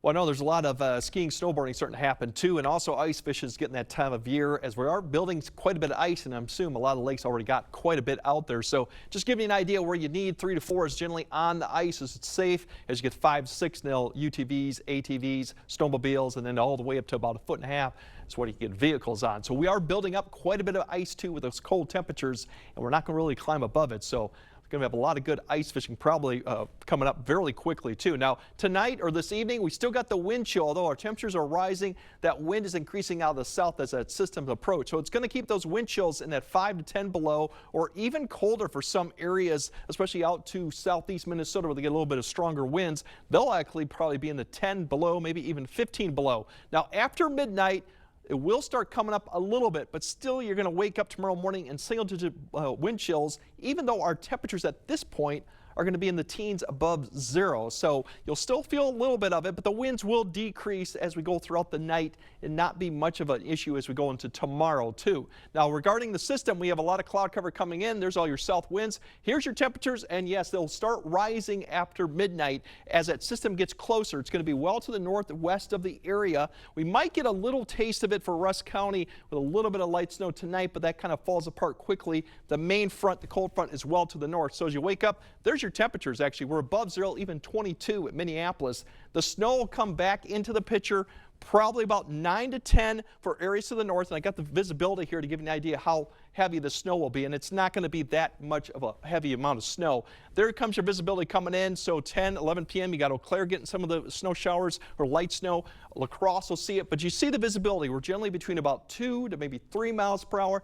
Well, no, there's a lot of skiing, snowboarding starting to happen too, and also ice fishing is getting that time of year as we are building quite a bit of ice, and I'm assuming a lot of lakes already got quite a bit out there. So just give you an idea where you need 3 to 4 is generally on the ice as it's safe. As you get 5 to 6 nil UTVs, ATVs, snowmobiles, and then all the way up to about 1.5 feet is what you can get vehicles on. So we are building up quite a bit of ice too with those cold temperatures, and we're not going to really climb above it. So going to have a lot of good ice fishing probably coming up very quickly too. Now tonight or this evening we still got the wind chill, although our temperatures are rising. That wind is increasing out of the south as that system approach, so it's going to keep those wind chills in that 5 to 10 below or even colder for some areas, especially out to southeast Minnesota where they get a little bit of stronger winds. They'll actually probably be in the 10 below, maybe even 15 below. Now after midnight it will start coming up a little bit, but still you're going to wake up tomorrow morning in single-digit wind chills, even though our temperatures at this point are going to be in the teens above 0. So you'll still feel a little bit of it, but the winds will decrease as we go throughout the night and not be much of an issue as we go into tomorrow too. Now regarding the system, we have a lot of cloud cover coming in. There's all your south winds. Here's your temperatures, and yes, they'll start rising after midnight as that system gets closer. It's going to be well to the northwest of the area. We might get a little taste of it for Rusk County with a little bit of light snow tonight, but that kind of falls apart quickly. The main front, the cold front, is well to the north. So as you wake up, there's your temperatures. Actually, we're above 0, even 22 at Minneapolis. The snow will come back into the picture probably about 9 to 10 for areas to the north, and I got the visibility here to give you an idea how heavy the snow will be, and it's not going to be that much of a heavy amount of snow. There comes your visibility coming in, so 10, 11 p.m. you got Eau Claire getting some of the snow showers or light snow. La Crosse will see it, but you see the visibility. We're generally between about 2 to maybe 3 miles per hour,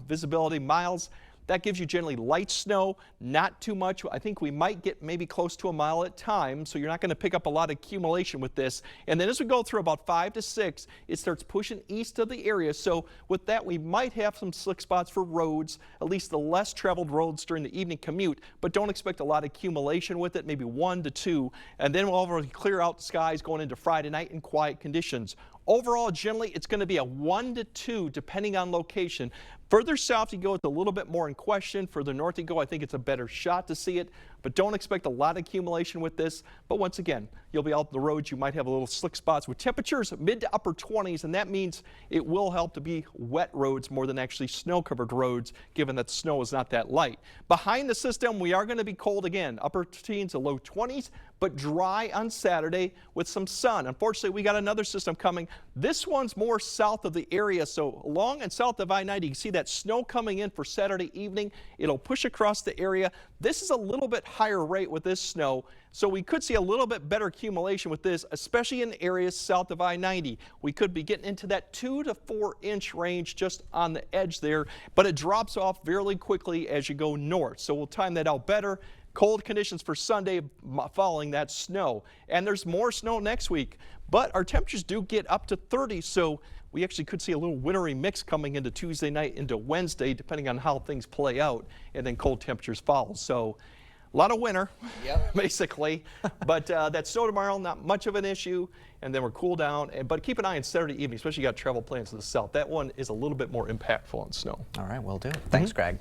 visibility miles. That gives you generally light snow, not too much. I think we might get maybe close to a mile at a time, so you're not going to pick up a lot of accumulation with this. And then as we go through about 5 to 6, it starts pushing east of the area. So with that, we might have some slick spots for roads, at least the less traveled roads during the evening commute, but don't expect a lot of accumulation with it, maybe 1 to 2. And then we'll already clear out the skies going into Friday night in quiet conditions. Overall, generally, it's going to be a 1 to 2 depending on location. Further south you go, it's a little bit more in question. Further north you go, I think it's a better shot to see it, but don't expect a lot of accumulation with this. But once again, you'll be out the roads. You might have a little slick spots with temperatures mid to upper 20s, and that means it will help to be wet roads more than actually snow-covered roads, given that the snow is not that light. Behind the system, we are going to be cold again, upper teens to low 20s, but dry on Saturday with some sun. Unfortunately, we got another system coming. This one's more south of the area, so along and south of I-90, you can see that snow coming in for Saturday evening. It'll push across the area. This is a little bit higher rate with this snow, so we could see a little bit better accumulation with this, especially in areas south of I-90. We could be getting into that 2 to 4 inch range just on the edge there, but it drops off fairly quickly as you go north, so we'll time that out better. Cold conditions for Sunday following that snow, and there's more snow next week, but our temperatures do get up to 30, so we actually could see a little wintry mix coming into Tuesday night into Wednesday, depending on how things play out, and then cold temperatures follow. So a lot of winter, yep, basically, but that snow tomorrow, not much of an issue, and then we're cool down. But keep an eye on Saturday evening, especially you got travel plans to the south. That one is a little bit more impactful on snow. All right, will do. Thanks, Greg.